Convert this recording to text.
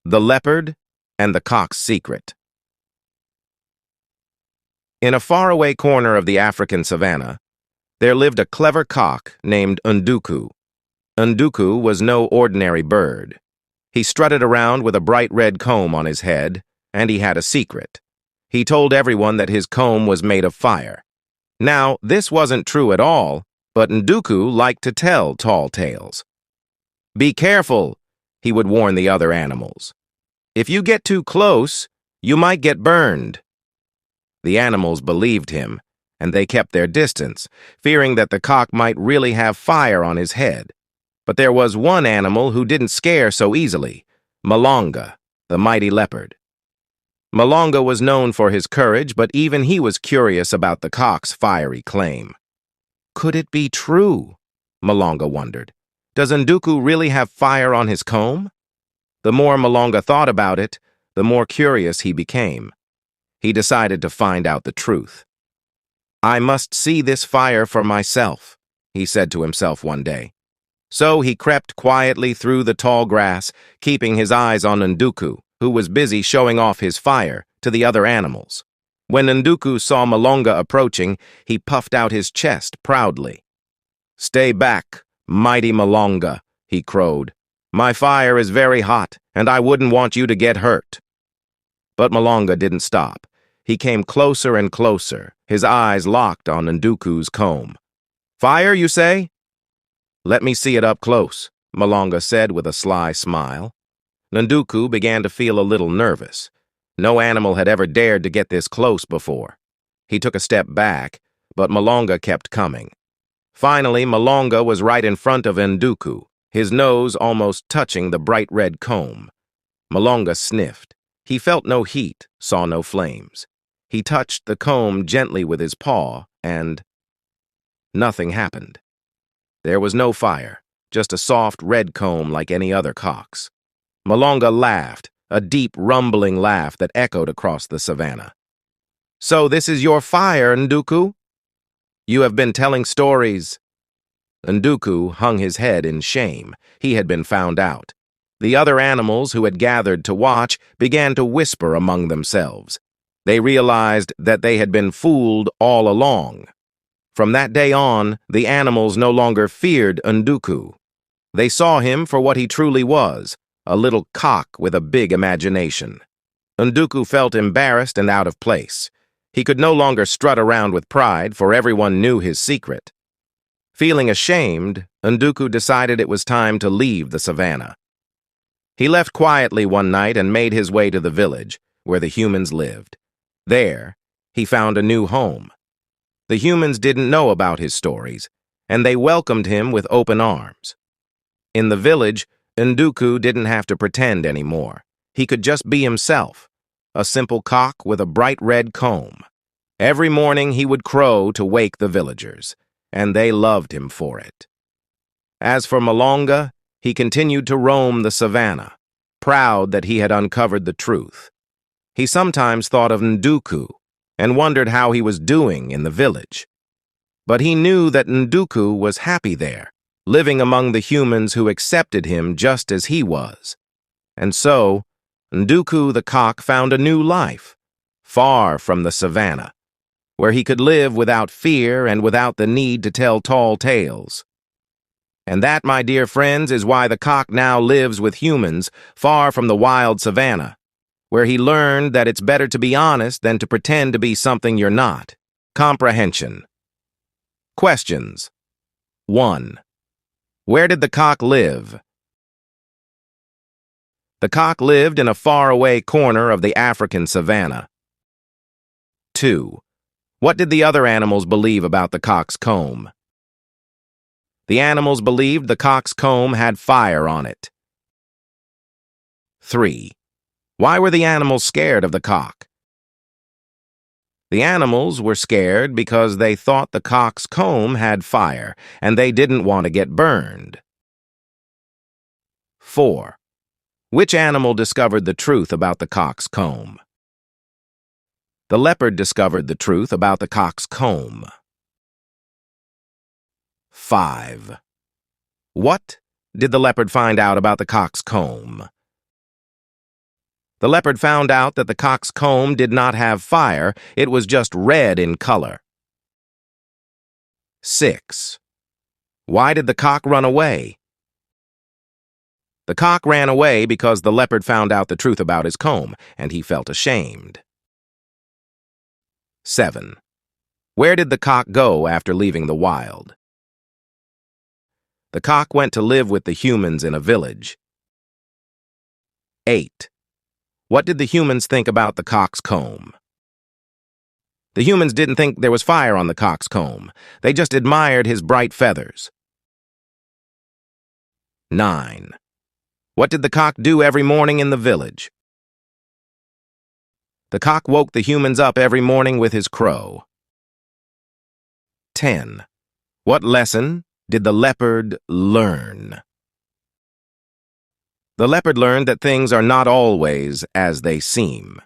The Leopard and the Cock's Secret. In a faraway corner of the African savannah, there lived a clever cock named Nduku. Nduku was no ordinary bird. He strutted around with a bright red comb on his head, and he had a secret. He told everyone that his comb was made of fire. Now, this wasn't true at all, but Nduku liked to tell tall tales. "Be careful," he would warn the other animals. "If you get too close, you might get burned." The animals believed him, and they kept their distance, fearing that the cock might really have fire on his head. But there was one animal who didn't scare so easily: Malonga, the mighty leopard. Malonga was known for his courage, but even he was curious about the cock's fiery claim. Could it be true? Malonga wondered. Does Nduku really have fire on his comb? The more Malonga thought about it, the more curious he became. He decided to find out the truth. "I must see this fire for myself," he said to himself one day. So he crept quietly through the tall grass, keeping his eyes on Nduku, who was busy showing off his fire to the other animals. When Nduku saw Malonga approaching, he puffed out his chest proudly. "Stay back, mighty Malonga," he crowed. "My fire is very hot, and I wouldn't want you to get hurt." But Malonga didn't stop. He came closer and closer, his eyes locked on Nduku's comb. "Fire, you say?" "Let me see it up close," Malonga said with a sly smile. Nduku began to feel a little nervous. No animal had ever dared to get this close before. He took a step back, but Malonga kept coming. Finally, Malonga was right in front of Nduku, his nose almost touching the bright red comb. Malonga sniffed. He felt no heat, saw no flames. He touched the comb gently with his paw, and nothing happened. There was no fire, just a soft red comb like any other cock's. Malonga laughed, a deep, rumbling laugh that echoed across the savannah. "So this is your fire, Nduku? You have been telling stories." Nduku hung his head in shame. He had been found out. The other animals who had gathered to watch began to whisper among themselves. They realized that they had been fooled all along. From that day on, the animals no longer feared Nduku. They saw him for what he truly was, a little cock with a big imagination. Nduku felt embarrassed and out of place. He could no longer strut around with pride, for everyone knew his secret. Feeling ashamed, Nduku decided it was time to leave the savannah. He left quietly one night and made his way to the village, where the humans lived. There, he found a new home. The humans didn't know about his stories, and they welcomed him with open arms. In the village, Nduku didn't have to pretend anymore. He could just be himself, a simple cock with a bright red comb. Every morning he would crow to wake the villagers, and they loved him for it. As for Malonga, he continued to roam the savannah, proud that he had uncovered the truth. He sometimes thought of Nduku and wondered how he was doing in the village. But he knew that Nduku was happy there, living among the humans who accepted him just as he was. And so, Nduku the cock found a new life, far from the savannah, where he could live without fear and without the need to tell tall tales. And that, my dear friends, is why the cock now lives with humans, far from the wild savannah, where he learned that it's better to be honest than to pretend to be something you're not. Comprehension. Questions. 1. Where did the cock live? The cock lived in a faraway corner of the African savannah. 2. What did the other animals believe about the cock's comb? The animals believed the cock's comb had fire on it. 3. Why were the animals scared of the cock? The animals were scared because they thought the cock's comb had fire, and they didn't want to get burned. 4. Which animal discovered the truth about the cock's comb? The leopard discovered the truth about the cock's comb. 5. What did the leopard find out about the cock's comb? The leopard found out that the cock's comb did not have fire, it was just red in color. 6. Why did the cock run away? The cock ran away because the leopard found out the truth about his comb, and he felt ashamed. 7. Where did the cock go after leaving the wild? The cock went to live with the humans in a village. 8. What did the humans think about the cock's comb? The humans didn't think there was fire on the cock's comb. They just admired his bright feathers. 9. What did the cock do every morning in the village? The cock woke the humans up every morning with his crow. 10. What lesson did the leopard learn? The leopard learned that things are not always as they seem.